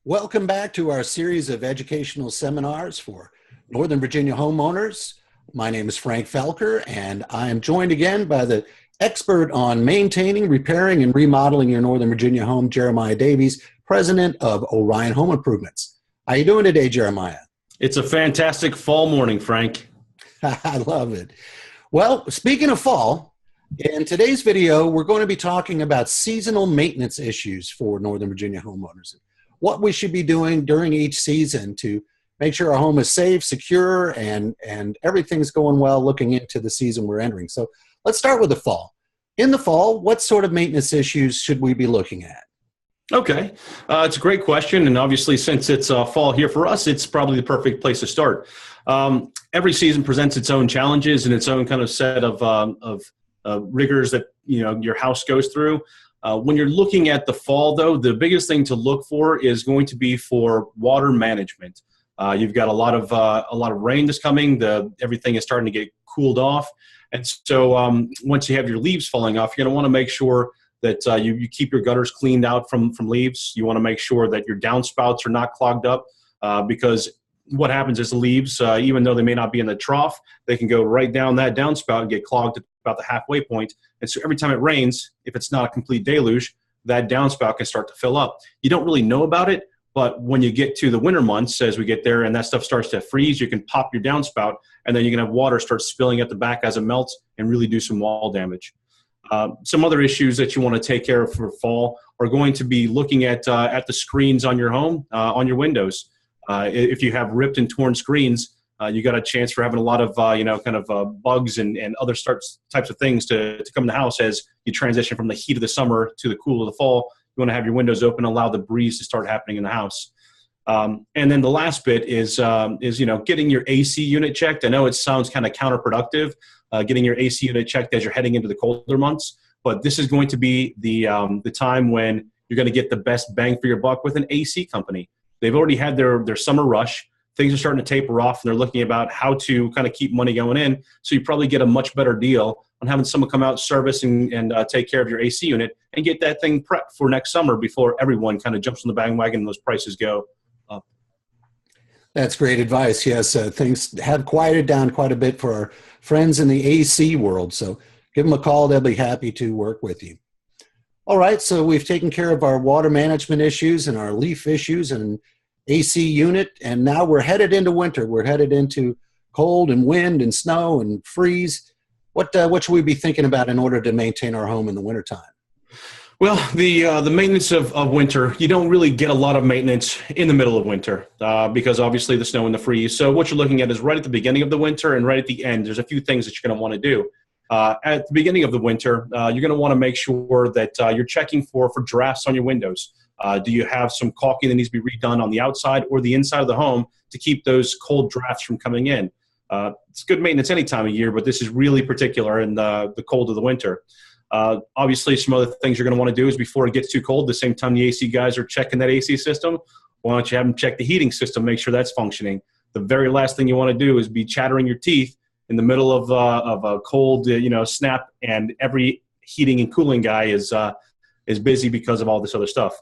Welcome back to our series of educational seminars for Northern Virginia homeowners. My name is Frank Felker, and I am joined again by the expert on maintaining, repairing, and remodeling your Northern Virginia home, Jeremiah Davies, president of Orion Home Improvements. How you doing today, Jeremiah? It's a fantastic fall morning, Frank. I love it. Well, speaking of fall, in today's video, we're going to be talking about seasonal maintenance issues for Northern Virginia homeowners. What we should be doing during each season to make sure our home is safe, secure, and everything's going well looking into the season we're entering. So let's start with the fall. In the fall, what sort of maintenance issues should we be looking at? Okay, it's a great question, and obviously since it's fall here for us, it's probably the perfect place to start. Every season presents its own challenges and its own kind of set of rigors that your house goes through. When you're looking at the fall, though, the biggest thing to look for is going to be for water management. You've got a lot of rain that's coming. Everything is starting to get cooled off, and so once you have your leaves falling off, you're going to want to make sure that you keep your gutters cleaned out from leaves. You want to make sure that your downspouts are not clogged up because what happens is the leaves, even though they may not be in the trough, they can go right down that downspout and get clogged at about the halfway point. And so every time it rains, if it's not a complete deluge, that downspout can start to fill up. You don't really know about it, but when you get to the winter months, as we get there and that stuff starts to freeze, you can pop your downspout and then you can have water start spilling at the back as it melts and really do some wall damage. Some other issues that you want to take care of for fall are going to be looking at the screens on your home, on your windows. If you have ripped and torn screens, you got a chance for having a lot of bugs and other types of things to come in the house as you transition from the heat of the summer to the cool of the fall. You want to have your windows open, allow the breeze to start happening in the house. And then the last bit is getting your AC unit checked. I know it sounds kind of counterproductive, getting your AC unit checked as you're heading into the colder months, but this is going to be the time when you're going to get the best bang for your buck with an AC company. They've already had their summer rush. Things are starting to taper off, and they're looking about how to kind of keep money going in. So you probably get a much better deal on having someone come out, service, and take care of your AC unit and get that thing prepped for next summer before everyone kind of jumps on the bandwagon and those prices go up. That's great advice. Yes, things have quieted down quite a bit for our friends in the AC world. So give them a call. They'll be happy to work with you. All right, so we've taken care of our water management issues and our leaf issues and AC unit, and now we're headed into winter. We're headed into cold and wind and snow and freeze. What should we be thinking about in order to maintain our home in the wintertime? Well, the maintenance of winter, you don't really get a lot of maintenance in the middle of winter because obviously the snow and the freeze. So what you're looking at is right at the beginning of the winter and right at the end. There's a few things that you're going to want to do. At the beginning of the winter, you're going to want to make sure that you're checking for drafts on your windows. Do you have some caulking that needs to be redone on the outside or the inside of the home to keep those cold drafts from coming in? It's good maintenance any time of year, but this is really particular in the cold of the winter. Obviously, some other things you're going to want to do is before it gets too cold, the same time the AC guys are checking that AC system, why don't you have them check the heating system, make sure that's functioning. The very last thing you want to do is be chattering your teeth in the middle of a cold snap, and every heating and cooling guy is busy because of all this other stuff.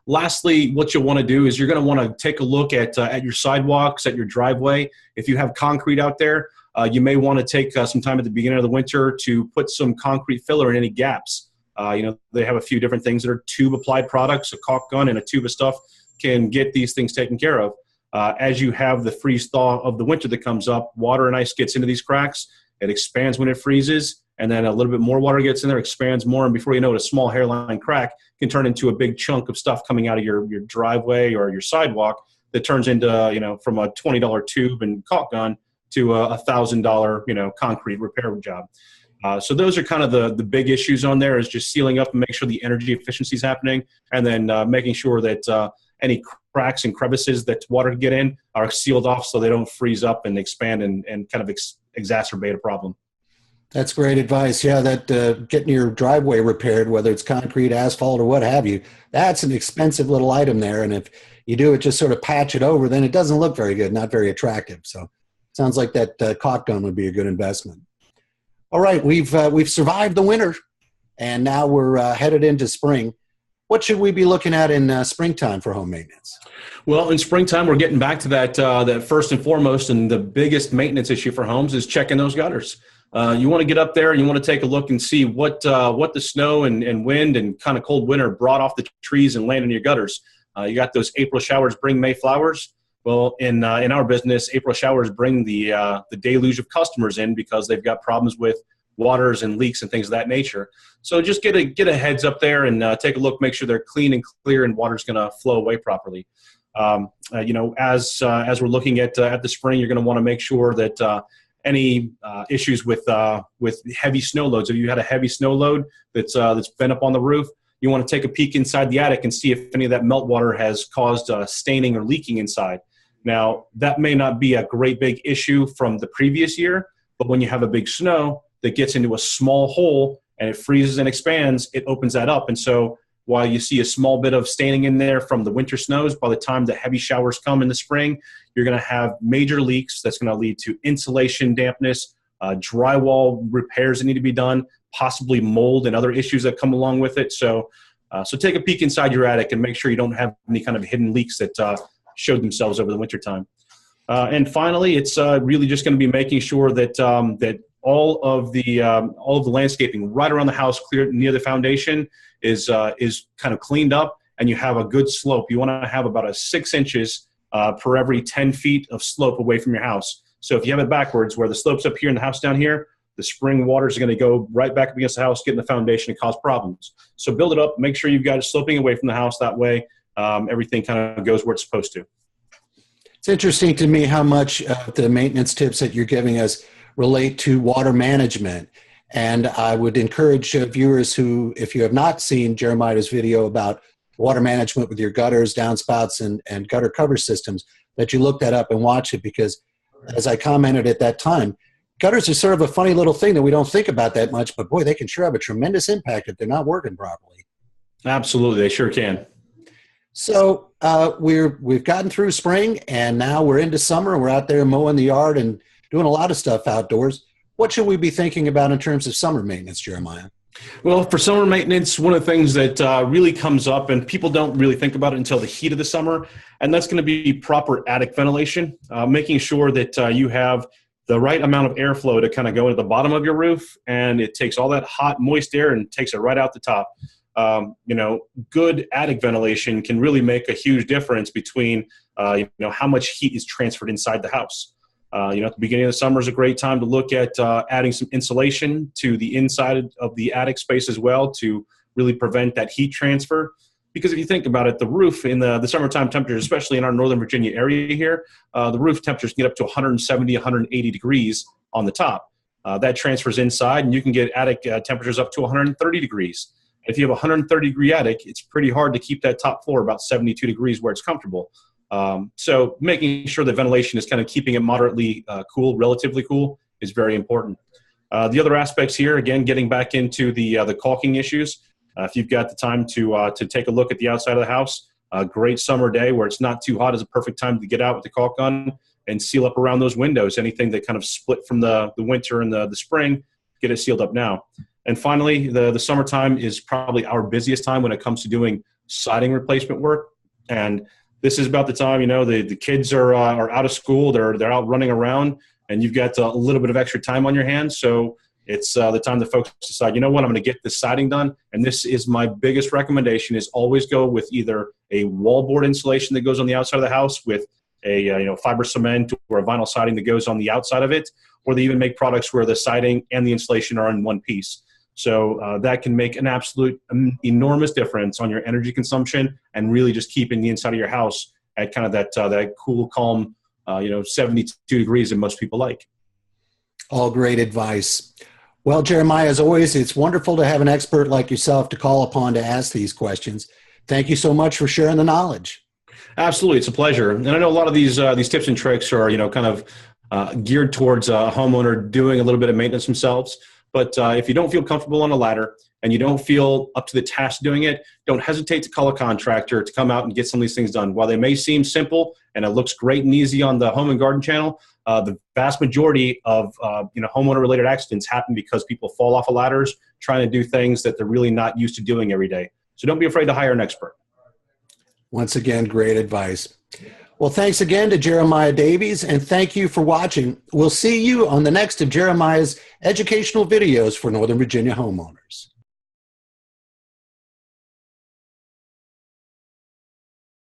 Lastly, what you'll want to do is you're going to want to take a look at your sidewalks, at your driveway. If you have concrete out there, you may want to take some time at the beginning of the winter to put some concrete filler in any gaps. They have a few different things that are tube applied products. A caulk gun and a tube of stuff can get these things taken care of. As you have the freeze thaw of the winter that comes up, water and ice gets into these cracks. It expands when it freezes, and then a little bit more water gets in there, expands more, and before you know it, a small hairline crack can turn into a big chunk of stuff coming out of your driveway or your sidewalk that turns into, from a $20 tube and caulk gun to a $1,000, concrete repair job. So those are kind of the big issues on there, is just sealing up and make sure the energy efficiency is happening, and then making sure that any cracks and crevices that water can get in are sealed off so they don't freeze up and expand and kind of exacerbate a problem. That's great advice. Yeah, that getting your driveway repaired, whether it's concrete, asphalt, or what have you, that's an expensive little item there. And if you do it, just sort of patch it over, then it doesn't look very good, not very attractive. So it sounds like that caulk gun would be a good investment. All right, we've survived the winter, and now we're headed into spring. What should we be looking at in springtime for home maintenance? Well, in springtime, we're getting back to that first and foremost, and the biggest maintenance issue for homes is checking those gutters. You want to get up there and you want to take a look and see what the snow and wind and kind of cold winter brought off the trees and landed in your gutters. You got those April showers bring May flowers. Well, in our business, April showers bring the deluge of customers in because they've got problems with waters and leaks and things of that nature. So just get a heads up there and take a look, make sure they're clean and clear and water's going to flow away properly. As we're looking at the spring, you're going to want to make sure that any issues with heavy snow loads. If you had a heavy snow load that's been up on the roof, you want to take a peek inside the attic and see if any of that meltwater has caused staining or leaking inside. Now, that may not be a great big issue from the previous year, but when you have a big snow that gets into a small hole and it freezes and expands, it opens that up. And so while you see a small bit of staining in there from the winter snows, by the time the heavy showers come in the spring, you're going to have major leaks. That's going to lead to insulation dampness, drywall repairs that need to be done, possibly mold and other issues that come along with it. So take a peek inside your attic and make sure you don't have any kind of hidden leaks that showed themselves over the winter time. And finally, it's really just going to be making sure that all of the landscaping right around the house, clear near the foundation, is kind of cleaned up, and you have a good slope. You want to have about 6 inches per every 10 feet of slope away from your house. So if you have it backwards, where the slope's up here and the house down here, the spring waters are going to go right back up against the house, get in the foundation, and cause problems. So build it up, make sure you've got it sloping away from the house. That way, everything kind of goes where it's supposed to. It's interesting to me how much the maintenance tips that you're giving us relate to water management. And I would encourage viewers who, if you have not seen Jeremiah's video about water management with your gutters, downspouts, and gutter cover systems, that you look that up and watch it, because as I commented at that time, gutters are sort of a funny little thing that we don't think about that much, but boy, they can sure have a tremendous impact if they're not working properly. Absolutely, they sure can. So we've gotten through spring, and now we're into summer, and we're out there mowing the yard and doing a lot of stuff outdoors. What should we be thinking about in terms of summer maintenance, Jeremiah? Well, for summer maintenance, one of the things that really comes up, and people don't really think about it until the heat of the summer, and that's going to be proper attic ventilation, making sure that you have the right amount of airflow to kind of go into the bottom of your roof, and it takes all that hot, moist air and takes it right out the top. Good attic ventilation can really make a huge difference between, how much heat is transferred inside the house. At the beginning of the summer is a great time to look at adding some insulation to the inside of the attic space as well to really prevent that heat transfer. Because if you think about it, the roof in the summertime temperatures, especially in our Northern Virginia area here, the roof temperatures can get up to 170, 180 degrees on the top. That transfers inside, and you can get attic temperatures up to 130 degrees. If you have a 130-degree attic, it's pretty hard to keep that top floor about 72 degrees where it's comfortable. So making sure the ventilation is kind of keeping it moderately cool, relatively cool, is very important. The other aspects here, again, getting back into the caulking issues. If you've got the time to take a look at the outside of the house, a great summer day where it's not too hot is a perfect time to get out with the caulk gun and seal up around those windows. Anything that kind of split from the winter and the spring, get it sealed up now. And finally, the summertime is probably our busiest time when it comes to doing siding replacement work. And this is about the time, the kids are out of school, they're out running around, and you've got a little bit of extra time on your hands. So it's the time that folks decide, I'm going to get this siding done. And this is my biggest recommendation, is always go with either a wallboard insulation that goes on the outside of the house with a fiber cement or a vinyl siding that goes on the outside of it, or they even make products where the siding and the insulation are in one piece. So that can make an absolute enormous difference on your energy consumption and really just keeping the inside of your house at kind of that cool, calm, 72 degrees that most people like. All great advice. Well, Jeremiah, as always, it's wonderful to have an expert like yourself to call upon to ask these questions. Thank you so much for sharing the knowledge. Absolutely. It's a pleasure. And I know a lot of these tips and tricks are, kind of geared towards a homeowner doing a little bit of maintenance themselves. But if you don't feel comfortable on a ladder and you don't feel up to the task doing it, don't hesitate to call a contractor to come out and get some of these things done. While they may seem simple and it looks great and easy on the Home and Garden channel, the vast majority of homeowner-related accidents happen because people fall off of ladders trying to do things that they're really not used to doing every day. So don't be afraid to hire an expert. Once again, great advice. Well, thanks again to Jeremiah Davies, and thank you for watching. We'll see you on the next of Jeremiah's educational videos for Northern Virginia homeowners.